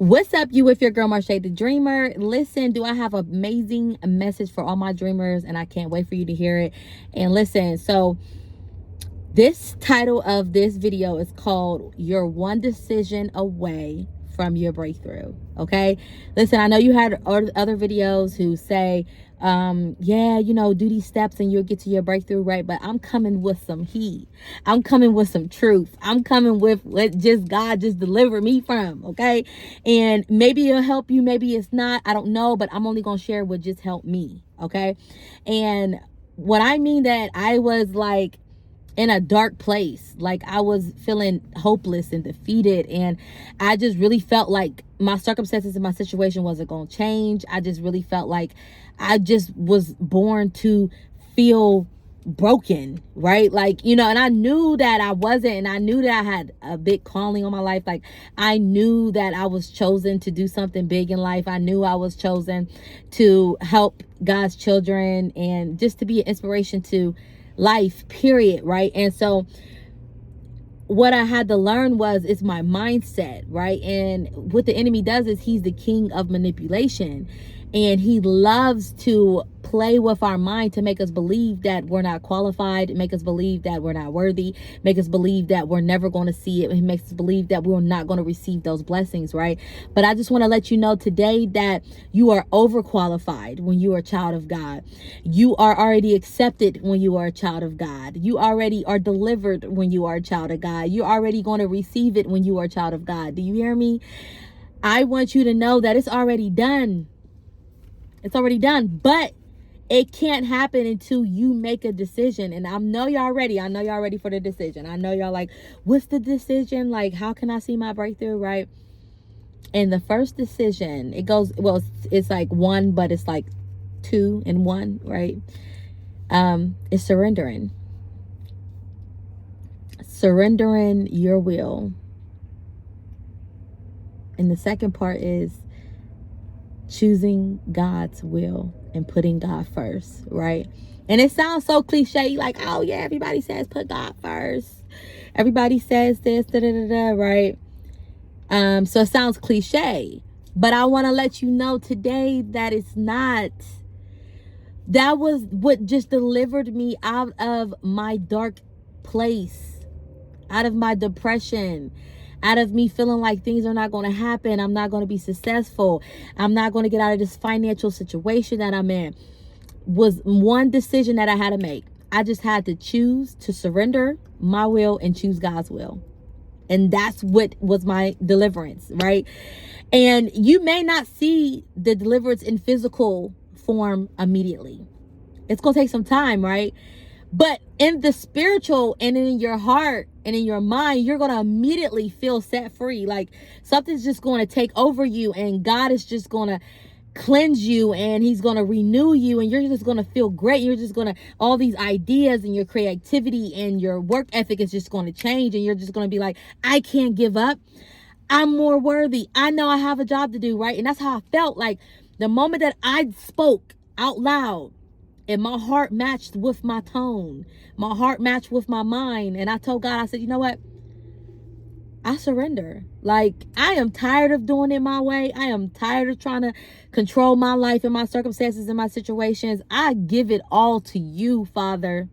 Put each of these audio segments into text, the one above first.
What's up, you with your girl Marsha the Dreamer? Listen, do I have an amazing message for all my dreamers, and I can't wait for you to hear it. And listen, so this title of this video is called You're One Decision Away from Your Breakthrough. Okay, listen, I know you had other videos who say yeah, you know, do these steps and you'll get to your breakthrough, right? But I'm coming with some heat. I'm coming with some truth. I'm coming with what just God just delivered me from. Okay, and maybe it'll help you, maybe it's not, I don't know, but I'm only gonna share what just helped me. Okay, and what I mean that I was like in a dark place, like I was feeling hopeless and defeated, and I just really felt like my circumstances and my situation wasn't going to change. I just really felt like I just was born to feel broken, right? Like, you know, and I knew that I wasn't, and I knew that I had a big calling on my life. Like, I knew that I was chosen to do something big in life. I knew I was chosen to help God's children and just to be an inspiration to life, period, right? And so what I had to learn was it's my mindset, right? And what the enemy does is he's the king of manipulation, and he loves to play with our mind to make us believe that we're not qualified, make us believe that we're not worthy, make us believe that we're never going to see it. He makes us believe that we're not going to receive those blessings, right? But I just want to let you know today that you are overqualified when you are a child of God. You are already accepted when you are a child of God. You already are delivered when you are a child of God. You're already going to receive it when you are a child of God. Do you hear me? I want you to know that it's already done. It's already done, but it can't happen until you make a decision. And I know y'all ready. I know y'all ready for the decision. I know y'all like, what's the decision? Like, how can I see my breakthrough, right? And the first decision, it goes, well, it's like one, but it's like two in one, right? It's surrendering. Surrendering your will. And the second part is choosing God's will and putting God first, right? And it sounds so cliche, like, oh yeah, everybody says put God first. Everybody says this, da da da da, right? So it sounds cliche, but I want to let you know today that it's not. That was what just delivered me out of my dark place, out of my depression, out of me feeling like things are not going to happen. I'm not going to be successful. I'm not going to get out of this financial situation that I'm in. Was one decision that I had to make. I just had to choose to surrender my will and choose God's will. And that's what was my deliverance, right? And you may not see the deliverance in physical form immediately. It's going to take some time, right? But in the spiritual and in your heart and in your mind, you're going to immediately feel set free. Like something's just going to take over you, and God is just going to cleanse you, and he's going to renew you, and you're just going to feel great. You're just going to, all these ideas and your creativity and your work ethic is just going to change, and you're just going to be like, I can't give up. I'm more worthy. I know I have a job to do, right? And that's how I felt like the moment that I spoke out loud. And my heart matched with my tone. My heart matched with my mind. And I told God, I said, you know what? I surrender. Like, I am tired of doing it my way. I am tired of trying to control my life and my circumstances and my situations. I give it all to you, Father.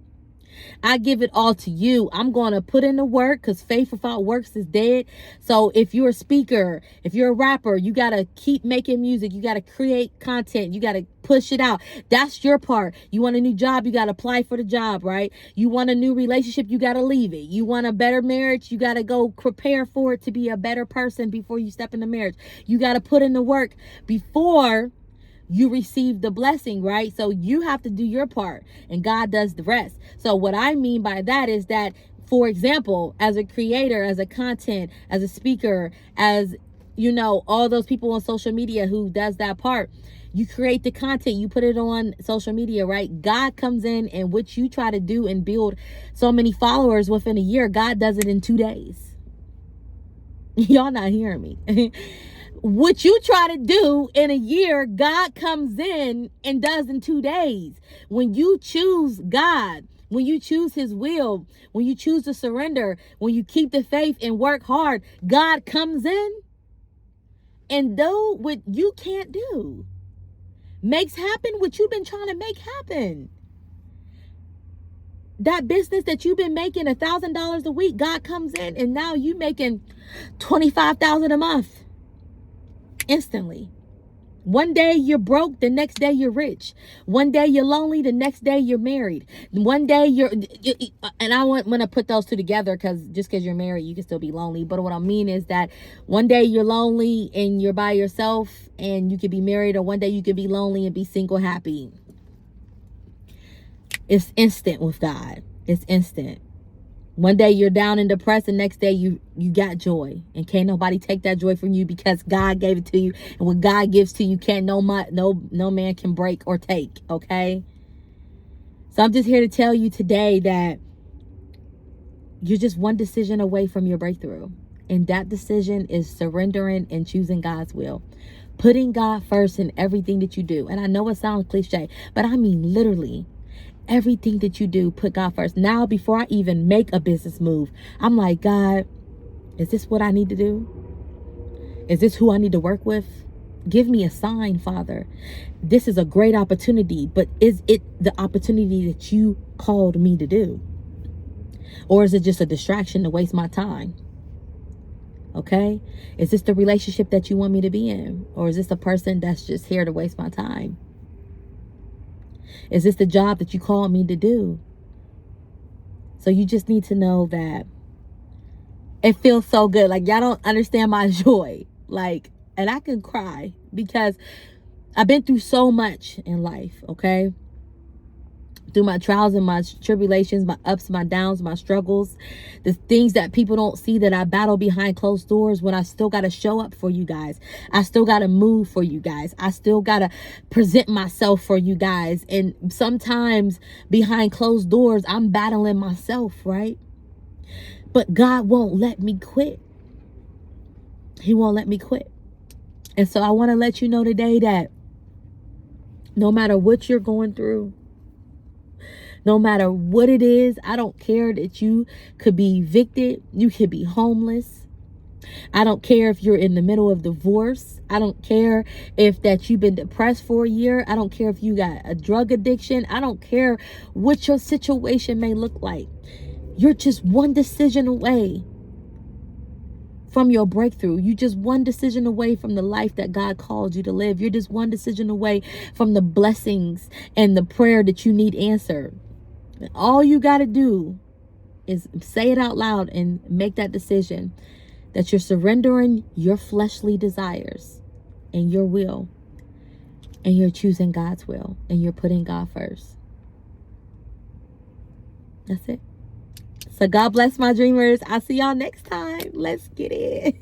I give it all to you. I'm going to put in the work, because faith without works is dead. So if you're a speaker, if you're a rapper, you got to keep making music. You got to create content. You got to push it out. That's your part. You want a new job, you got to apply for the job, right? You want a new relationship, you got to leave it. You want a better marriage, you got to go prepare for it to be a better person before you step into marriage. You got to put in the work before you receive the blessing, right? So you have to do your part, and God does the rest. So what I mean by that is that, for example, as a creator, as a content, as a speaker, as, you know, all those people on social media who does that part, you create the content, you put it on social media, right? God comes in, and what you try to do and build so many followers within a year, God does it in 2 days. Y'all not hearing me. What you try to do in a year, God comes in and does in 2 days. When you choose God, when you choose his will, when you choose to surrender, when you keep the faith and work hard, God comes in and do what you can't do. Makes happen what you've been trying to make happen. That business that you've been making $1,000 a week, God comes in and now you making $25,000 a month instantly. One day you're broke, the next day you're rich. One day you're lonely, the next day you're married. One day and I want to put those two together, because just because you're married, you can still be lonely. But what I mean is that one day you're lonely and you're by yourself and you could be married, or one day you could be lonely and be single happy. It's instant with God. It's instant. One day you're down and depressed, the next day you got joy, and can't nobody take that joy from you, because God gave it to you, and what God gives to you can't no man can break or take. Okay, so I'm just here to tell you today that you're just one decision away from your breakthrough, and that decision is surrendering and choosing God's will, putting God first in everything that you do. And I know it sounds cliche, but I mean literally. Everything that you do, put God first. Now, before I even make a business move, I'm like, God, is this what I need to do? Is this who I need to work with? Give me a sign, Father. This is a great opportunity, but is it the opportunity that you called me to do? Or is it just a distraction to waste my time? Okay? Is this the relationship that you want me to be in? Or is this a person that's just here to waste my time? Is this the job that you called me to do? So you just need to know that it feels so good. Like, y'all don't understand my joy. Like, and I can cry because I've been through so much in life, okay? Through my trials and my tribulations, my ups, my downs, my struggles, the things that people don't see that I battle behind closed doors, when I still got to show up for you guys. I still got to move for you guys. I still got to present myself for you guys. And sometimes behind closed doors, I'm battling myself, right? But God won't let me quit. He won't let me quit. And so I want to let you know today that no matter what you're going through, no matter what it is, I don't care that you could be evicted. You could be homeless. I don't care if you're in the middle of divorce. I don't care if that you've been depressed for a year. I don't care if you got a drug addiction. I don't care what your situation may look like. You're just one decision away from your breakthrough. You're just one decision away from the life that God called you to live. You're just one decision away from the blessings and the prayer that you need answered. All you got to do is say it out loud and make that decision that you're surrendering your fleshly desires and your will, and you're choosing God's will, and you're putting God first. That's it. So God bless my dreamers. I'll see y'all next time. Let's get it.